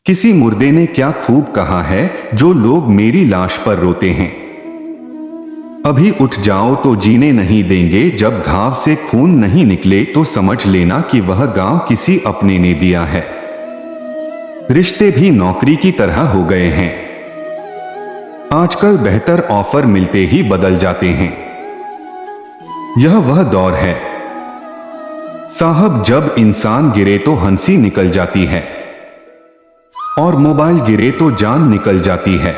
किसी मुर्दे ने क्या खूब कहा है, जो लोग मेरी लाश पर रोते हैं। अभी उठ जाओ तो जीने नहीं देंगे, जब घाव से खून नहीं निकले तो समझ लेना कि वह गांव किसी अपने ने दिया है। रिश्ते भी नौकरी की तरह हो गए हैं। आजकल बेहतर ऑफर मिलते ही बदल जाते हैं। यह वह दौर है साहब जब इंसान गिरे तो हंसी निकल जाती है और मोबाइल गिरे तो जान निकल जाती है।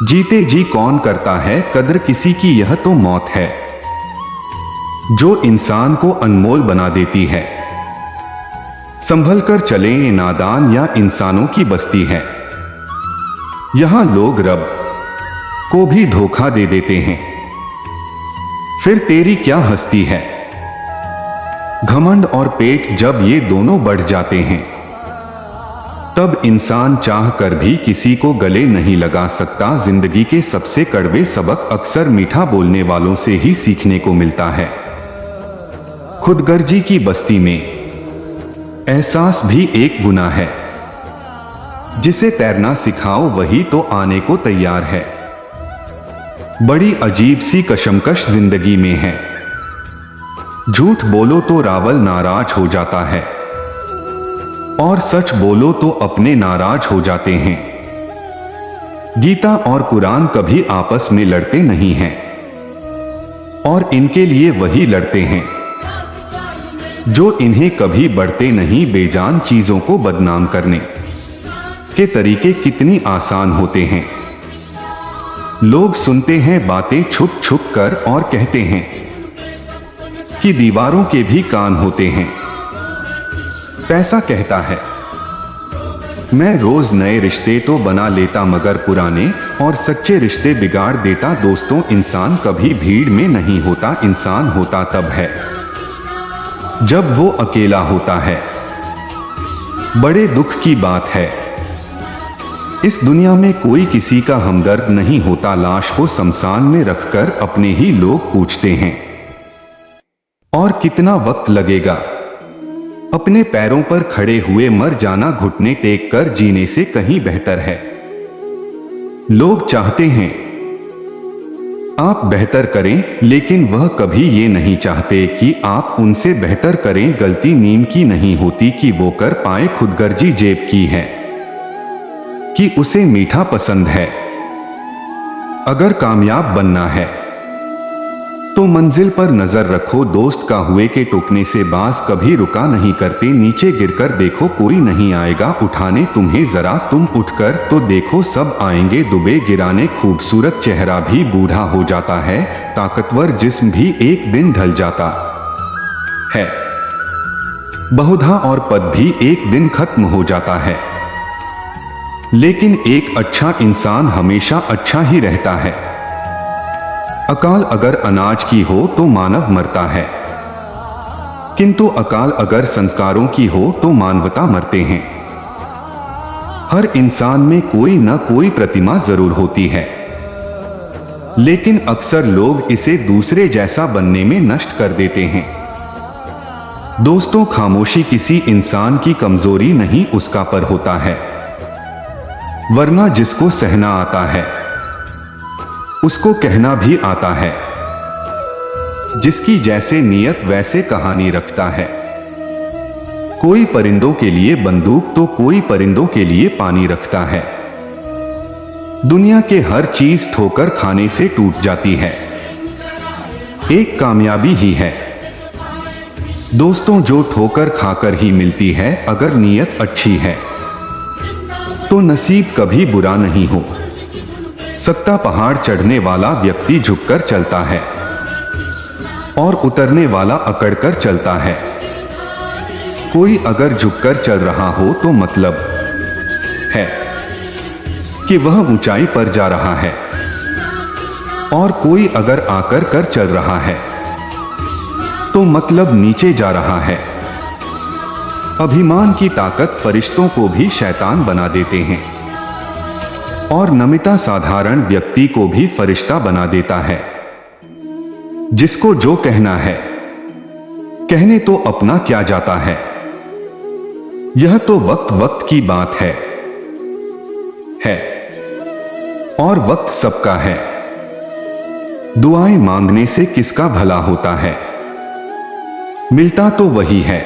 जीते जी कौन करता है कद्र किसी की, यह तो मौत है जो इंसान को अनमोल बना देती है। संभल कर चले ये नादान या इंसानों की बस्ती है। यहां लोग रब को भी धोखा दे देते हैं। फिर तेरी क्या हस्ती है। घमंड और पेट जब ये दोनों बढ़ जाते हैं तब इंसान चाह कर भी किसी को गले नहीं लगा सकता। जिंदगी के सबसे कड़वे सबक अक्सर मीठा बोलने वालों से ही सीखने को मिलता है। खुदगर्जी की बस्ती में एहसास भी एक गुनाह है। जिसे तैरना सिखाओ वही तो आने को तैयार है। बड़ी अजीब सी कशमकश जिंदगी में है। झूठ बोलो तो रावल नाराज हो जाता है और सच बोलो तो अपने नाराज हो जाते हैं। गीता और कुरान कभी आपस में लड़ते नहीं हैं और इनके लिए वही लड़ते हैं जो इन्हें कभी बढ़ते नहीं। बेजान चीजों को बदनाम करने के तरीके कितनी आसान होते हैं। लोग सुनते हैं बातें छुप छुप कर और कहते हैं कि दीवारों के भी कान होते हैं। पैसा कहता है मैं रोज नए रिश्ते तो बना लेता मगर पुराने और सच्चे रिश्ते बिगाड़ देता। दोस्तों इंसान कभी भीड़ में नहीं होता, इंसान होता तब है जब वो अकेला होता है। बड़े दुख की बात है इस दुनिया में कोई किसी का हमदर्द नहीं होता। लाश को शमशान में रखकर अपने ही लोग पूछते हैं और कितना वक्त लगेगा। अपने पैरों पर खड़े हुए मर जाना घुटने टेक कर जीने से कहीं बेहतर है। लोग चाहते हैं आप बेहतर करें, लेकिन वह कभी ये नहीं चाहते कि आप उनसे बेहतर करें। गलती नीम की नहीं होती कि वो कर पाए, खुदगर्जी जेब की है कि उसे मीठा पसंद है। अगर कामयाब बनना है तो मंजिल पर नजर रखो। दोस्त का हुए के टोकने से बाज कभी रुका नहीं करते। नीचे गिरकर देखो कोई नहीं आएगा उठाने तुम्हें, जरा तुम उठकर तो देखो सब आएंगे दुबे गिराने। खूबसूरत चेहरा भी बूढ़ा हो जाता है, ताकतवर जिस्म भी एक दिन ढल जाता है। बहुधा और पद भी एक दिन खत्म हो जाता है, लेकिन एक अच्छा इंसान हमेशा अच्छा ही रहता है। अकाल अगर अनाज की हो तो मानव मरता है, किंतु अकाल अगर संस्कारों की हो तो मानवता मरते हैं। हर इंसान में कोई न कोई प्रतिमा जरूर होती है, लेकिन अक्सर लोग इसे दूसरे जैसा बनने में नष्ट कर देते हैं। दोस्तों खामोशी किसी इंसान की कमजोरी नहीं, उसका पर होता है। वरना जिसको सहना आता है उसको कहना भी आता है। जिसकी जैसे नियत वैसे कहानी रखता है। कोई परिंदों के लिए बंदूक तो कोई परिंदों के लिए पानी रखता है। दुनिया के हर चीज ठोकर खाने से टूट जाती है, एक कामयाबी ही है दोस्तों जो ठोकर खाकर ही मिलती है। अगर नीयत अच्छी है तो नसीब कभी बुरा नहीं हो सकता। पहाड़ चढ़ने वाला व्यक्ति झुककर चलता है और उतरने वाला अकड़कर चलता है। कोई अगर झुककर चल रहा हो तो मतलब है कि वह ऊंचाई पर जा रहा है, और कोई अगर आकर कर चल रहा है तो मतलब नीचे जा रहा है। अभिमान की ताकत फरिश्तों को भी शैतान बना देते हैं और नम्रता साधारण व्यक्ति को भी फरिश्ता बना देता है। जिसको जो कहना है कहने तो अपना क्या जाता है। यह तो वक्त वक्त की बात है और वक्त सबका है। दुआएं मांगने से किसका भला होता है? मिलता तो वही है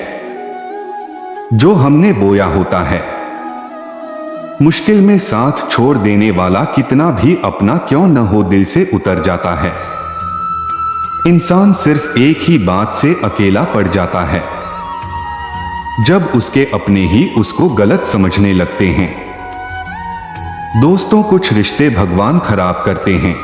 जो हमने बोया होता है। मुश्किल में साथ छोड़ देने वाला कितना भी अपना क्यों न हो दिल से उतर जाता है। इंसान सिर्फ एक ही बात से अकेला पड़ जाता है, जब उसके अपने ही उसको गलत समझने लगते हैं। दोस्तों, कुछ रिश्ते भगवान खराब करते हैं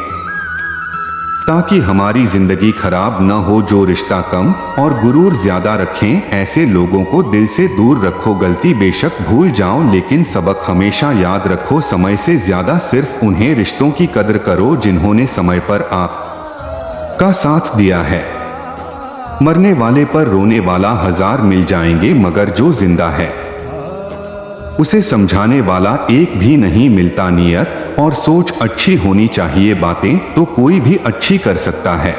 ताकि हमारी जिंदगी खराब न हो। जो रिश्ता कम और गुरूर ज्यादा रखें, ऐसे लोगों को दिल से दूर रखो। गलती बेशक भूल जाओ, लेकिन सबक हमेशा याद रखो। समय से ज्यादा सिर्फ उन्हें रिश्तों की कदर करो जिन्होंने समय पर आपका साथ दिया है। मरने वाले पर रोने वाला 1000 मिल जाएंगे, मगर जो जिंदा है उसे समझाने वाला एक भी नहीं मिलता। नियत और सोच अच्छी होनी चाहिए, बातें तो कोई भी अच्छी कर सकता है।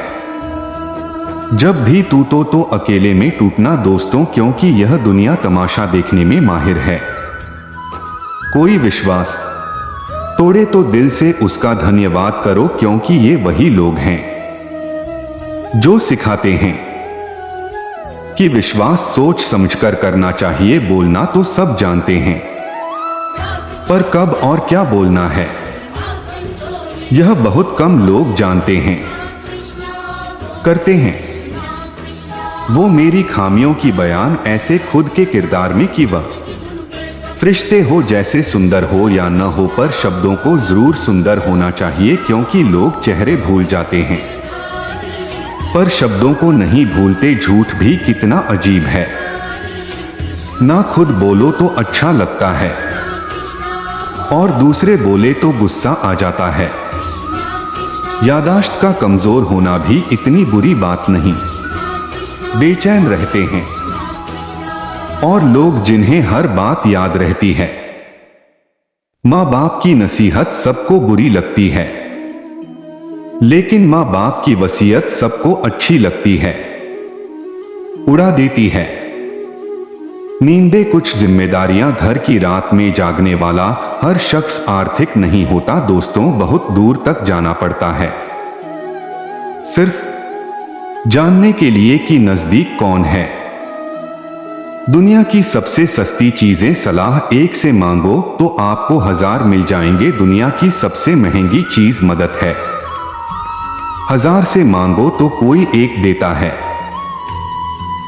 जब भी टूटो तो अकेले में टूटना दोस्तों, क्योंकि यह दुनिया तमाशा देखने में माहिर है। कोई विश्वास तोड़े तो दिल से उसका धन्यवाद करो, क्योंकि ये वही लोग हैं जो सिखाते हैं कि विश्वास सोच समझकर करना चाहिए। बोलना तो सब जानते हैं, पर कब और क्या बोलना है यह बहुत कम लोग जानते हैं, करते हैं। वो मेरी खामियों की बयान ऐसे खुद के किरदार में कि वह फरिश्ते हो जैसे सुंदर हो या न हो, पर शब्दों को जरूर सुंदर होना चाहिए, क्योंकि लोग चेहरे भूल जाते हैं पर शब्दों को नहीं भूलते। झूठ भी कितना अजीब है, ना खुद बोलो तो अच्छा लगता है और दूसरे बोले तो गुस्सा आ जाता है। यादाश्त का कमजोर होना भी इतनी बुरी बात नहीं। बेचैन रहते हैं और लोग जिन्हें हर बात याद रहती है। माँ बाप की नसीहत सबको बुरी लगती है, लेकिन माँ बाप की वसीयत सबको अच्छी लगती है, उड़ा देती है। नींदें कुछ जिम्मेदारियां घर की रात में जागने वाला हर शख्स आर्थिक नहीं होता दोस्तों, बहुत दूर तक जाना पड़ता है सिर्फ जानने के लिए कि नजदीक कौन है। दुनिया की सबसे सस्ती चीजें सलाह एक से मांगो तो आपको 1000 मिल जाएंगे। दुनिया की सबसे महंगी चीज मदद है, 1000 से मांगो तो कोई एक देता है।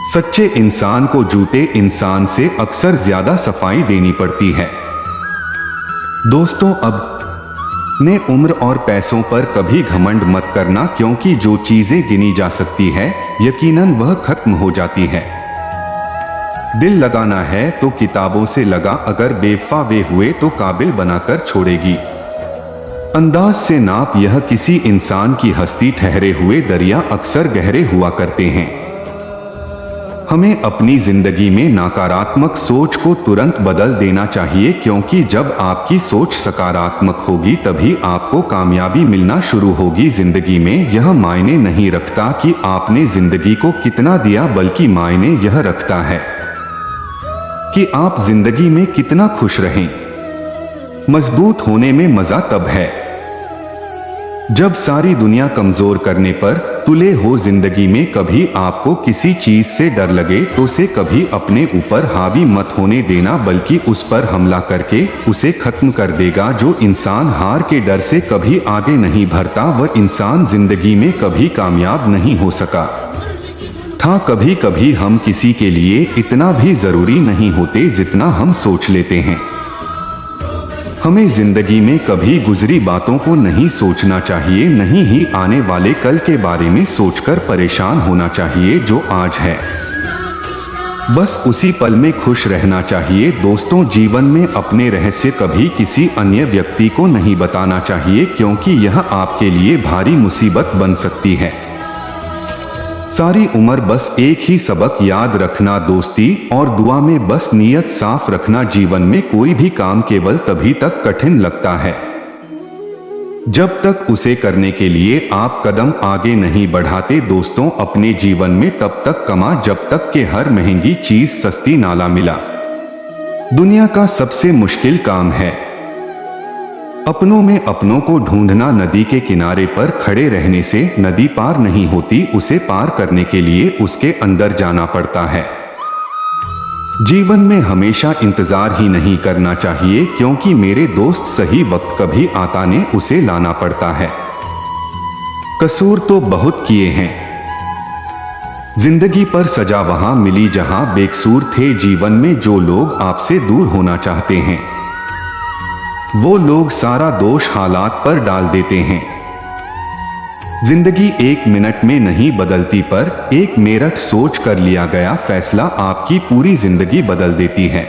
सच्चे इंसान को झूठे इंसान से अक्सर ज्यादा सफाई देनी पड़ती है। दोस्तों, अब ने उम्र और पैसों पर कभी घमंड मत करना, क्योंकि जो चीजें गिनी जा सकती है यकीनन वह खत्म हो जाती है। दिल लगाना है तो किताबों से लगा, अगर बेवफा वे हुए तो काबिल बनाकर छोड़ेगी। अंदाज से नाप यह किसी इंसान की हस्ती, ठहरे हुए दरिया अक्सर गहरे हुआ करते हैं। हमें अपनी जिंदगी में नकारात्मक सोच को तुरंत बदल देना चाहिए, क्योंकि जब आपकी सोच सकारात्मक होगी तभी आपको कामयाबी मिलना शुरू होगी। जिंदगी में यह मायने नहीं रखता कि आपने जिंदगी को कितना दिया, बल्कि मायने यह रखता है कि आप जिंदगी में कितना खुश रहें। मजबूत होने में मजा तब है जब सारी दुनिया कमजोर करने पर तुले हो। जिंदगी में कभी आपको किसी चीज से डर लगे तो उसे कभी अपने ऊपर हावी मत होने देना, बल्कि उस पर हमला करके उसे खत्म कर देगा। जो इंसान हार के डर से कभी आगे नहीं बढ़ता, वह इंसान जिंदगी में कभी कामयाब नहीं हो सका था। कभी कभी हम किसी के लिए इतना भी जरूरी नहीं होते जितना हम सोच लेते हैं। हमें जिंदगी में कभी गुजरी बातों को नहीं सोचना चाहिए, नहीं ही आने वाले कल के बारे में सोचकर परेशान होना चाहिए। जो आज है बस उसी पल में खुश रहना चाहिए। दोस्तों, जीवन में अपने रहस्य कभी किसी अन्य व्यक्ति को नहीं बताना चाहिए, क्योंकि यह आपके लिए भारी मुसीबत बन सकती है। सारी उम्र बस एक ही सबक याद रखना, दोस्ती और दुआ में बस नीयत साफ रखना। जीवन में कोई भी काम केवल तभी तक कठिन लगता है जब तक उसे करने के लिए आप कदम आगे नहीं बढ़ाते। दोस्तों, अपने जीवन में तब तक कमा जब तक कि हर महंगी चीज सस्ती नाला मिला। दुनिया का सबसे मुश्किल काम है अपनों में अपनों को ढूंढना। नदी के किनारे पर खड़े रहने से नदी पार नहीं होती, उसे पार करने के लिए उसके अंदर जाना पड़ता है। जीवन में हमेशा इंतजार ही नहीं करना चाहिए, क्योंकि मेरे दोस्त सही वक्त कभी आता ने उसे लाना पड़ता है। कसूर तो बहुत किए हैं, जिंदगी पर सजा वहां मिली जहां बेकसूर थे। जीवन में जो लोग आपसे दूर होना चाहते हैं, वो लोग सारा दोष हालात पर डाल देते हैं। जिंदगी एक मिनट में नहीं बदलती, पर एक मेरठ सोच कर लिया गया फैसला आपकी पूरी जिंदगी बदल देती है।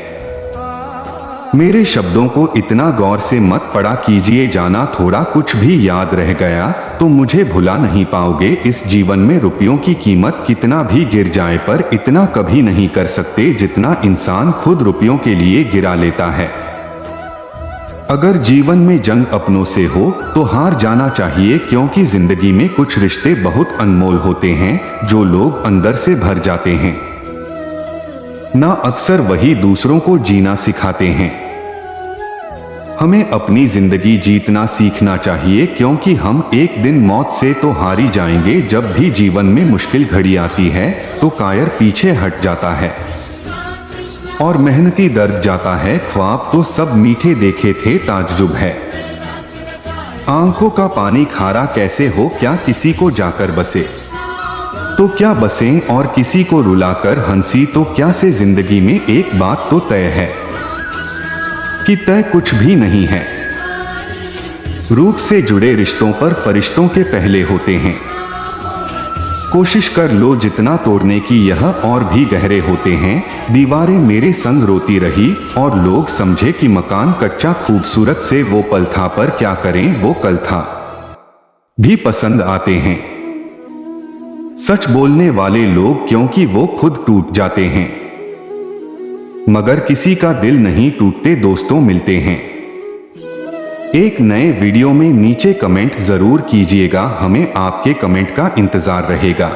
मेरे शब्दों को इतना गौर से मत पढ़ा कीजिए, जाना थोड़ा कुछ भी याद रह गया तो मुझे भुला नहीं पाओगे। इस जीवन में रुपयों की कीमत कितना भी गिर जाए, पर इतना कभी नहीं कर सकते जितना इंसान खुद रुपयों के लिए गिरा लेता है। अगर जीवन में जंग अपनों से हो तो हार जाना चाहिए, क्योंकि जिंदगी में कुछ रिश्ते बहुत अनमोल होते हैं जो लोग अंदर से भर जाते हैं ना, अक्सर वही दूसरों को जीना सिखाते हैं। हमें अपनी जिंदगी जीतना सीखना चाहिए, क्योंकि हम एक दिन मौत से तो हार ही जाएंगे। जब भी जीवन में मुश्किल घड़ी आती है तो कायर पीछे हट जाता है और मेहनती दर्द जाता है। ख्वाब तो सब मीठे देखे थे, ताज्जुब है आंखों का पानी खारा कैसे हो, क्या किसी को जाकर बसे तो क्या बसें, और किसी को रुलाकर हंसी तो क्या से। जिंदगी में एक बात तो तय है कि तय कुछ भी नहीं है। रूप से जुड़े रिश्तों पर फरिश्तों के पहले होते हैं। कोशिश कर लो जितना तोड़ने की, यह और भी गहरे होते हैं। दीवारें मेरे संग रोती रही और लोग समझे कि मकान कच्चा खूबसूरत से वो पल था, पर क्या करें वो कल था भी पसंद आते हैं। सच बोलने वाले लोग, क्योंकि वो खुद टूट जाते हैं, मगर किसी का दिल नहीं टूटते, दोस्तों मिलते हैं। एक नए वीडियो में नीचे कमेंट जरूर कीजिएगा, हमें आपके कमेंट का इंतजार रहेगा।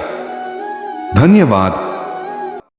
धन्यवाद।